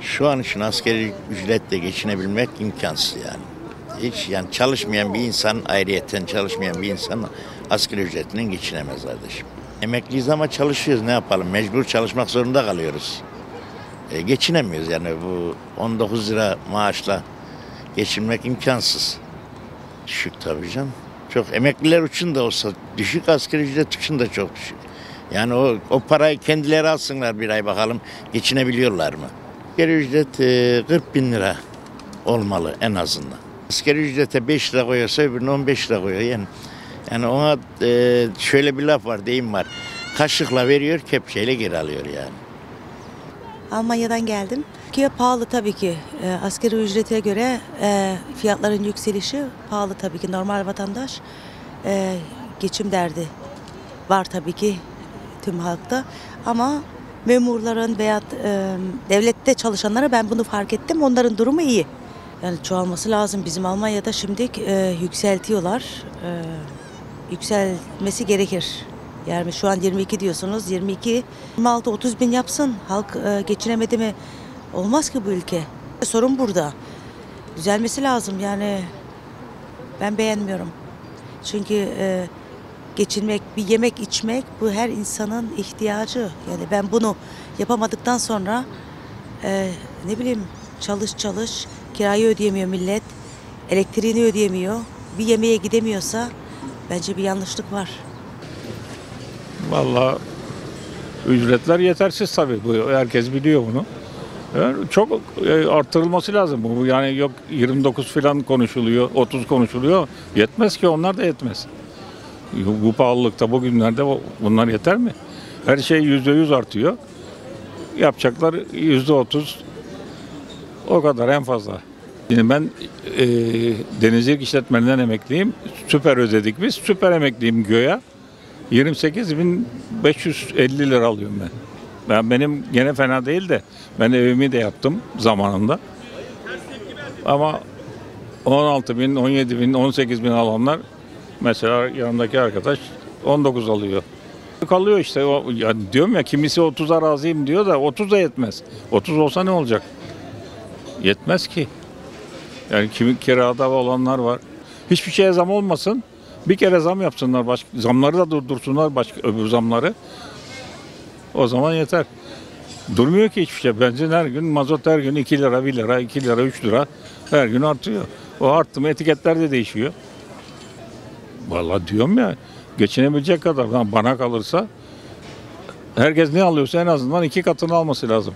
Şu an için asgari ücretle geçinebilmek imkansız yani. Hiç yani çalışmayan bir insan, ayrıyeten çalışmayan bir insan asgari ücretinden geçinemez kardeşim. Emekliyiz ama çalışıyoruz, ne yapalım? Mecbur çalışmak zorunda kalıyoruz. Geçinemiyoruz yani, bu 19 lira maaşla geçinmek imkansız. Düşük tabii canım. Çok, emekliler için de olsa düşük, asgari ücret için de çok düşük. Yani o parayı kendileri alsınlar bir ay, bakalım geçinebiliyorlar mı? Asgari ücret 40 bin lira olmalı en azından. Asgari ücrete 5 lira koyarsa öbürüne 15 lira koyuyor. Yani ona şöyle bir laf var, deyim var. Kaşıkla veriyor, kepçeyle geri alıyor yani. Almanya'dan geldim. Türkiye pahalı tabii ki. Asgari ücrete göre fiyatların yükselişi pahalı tabii ki. Normal vatandaş geçim derdi var tabii ki tüm halkta. Ama memurların veya devlette çalışanlara ben bunu fark ettim. Onların durumu iyi. Yani çoğalması lazım. Bizim Almanya'da şimdi yükseltiyorlar. Yükselmesi gerekir. Yani şu an 22 diyorsunuz, 22, 26, 30 bin yapsın. Halk geçinemedi mi? Olmaz ki bu ülke. Sorun burada. Düzelmesi lazım yani. Ben beğenmiyorum. Çünkü geçinmek, bir yemek içmek bu her insanın ihtiyacı. Yani ben bunu yapamadıktan sonra ne bileyim, çalış, kirayı ödeyemiyor millet, elektriğini ödeyemiyor. Bir yemeğe gidemiyorsa bence bir yanlışlık var. Vallahi ücretler yetersiz tabii. Herkes biliyor bunu. Yani çok arttırılması lazım bu. Yani yok 29 falan konuşuluyor, 30 konuşuluyor. Yetmez ki, onlar da yetmez. Bu pahalılıkta bugünlerde bunlar yeter mi? Her şey %100 artıyor. Yapacaklar %30. O kadar en fazla. Şimdi ben denizcilik işletmeninden emekliyim. Süper ödedik biz. Süper emekliyim göya. 28.550 lira alıyorum ben. Benim gene fena değil de ben evimi de yaptım zamanında. Ama 16 bin, 17 bin, 18 bin alanlar, mesela yanındaki arkadaş 19 alıyor. Kalıyor işte. Ya diyorum ya, kimisi 30'a razıyım diyor da 30 da yetmez. 30 olsa ne olacak? Yetmez ki. Yani kimi kirada olanlar var. Hiçbir şeye zam olmasın. Bir kere zam yapsınlar, zamları da durdursunlar, öbür zamları. O zaman yeter. Durmuyor ki hiçbir şey. Benzin her gün, mazot her gün 2 lira, 1 lira, 2 lira, 3 lira her gün artıyor. O arttı mı etiketler de değişiyor. Vallahi diyorum ya, geçinebilecek kadar bana kalırsa herkes ne alıyorsa en azından 2 katını alması lazım.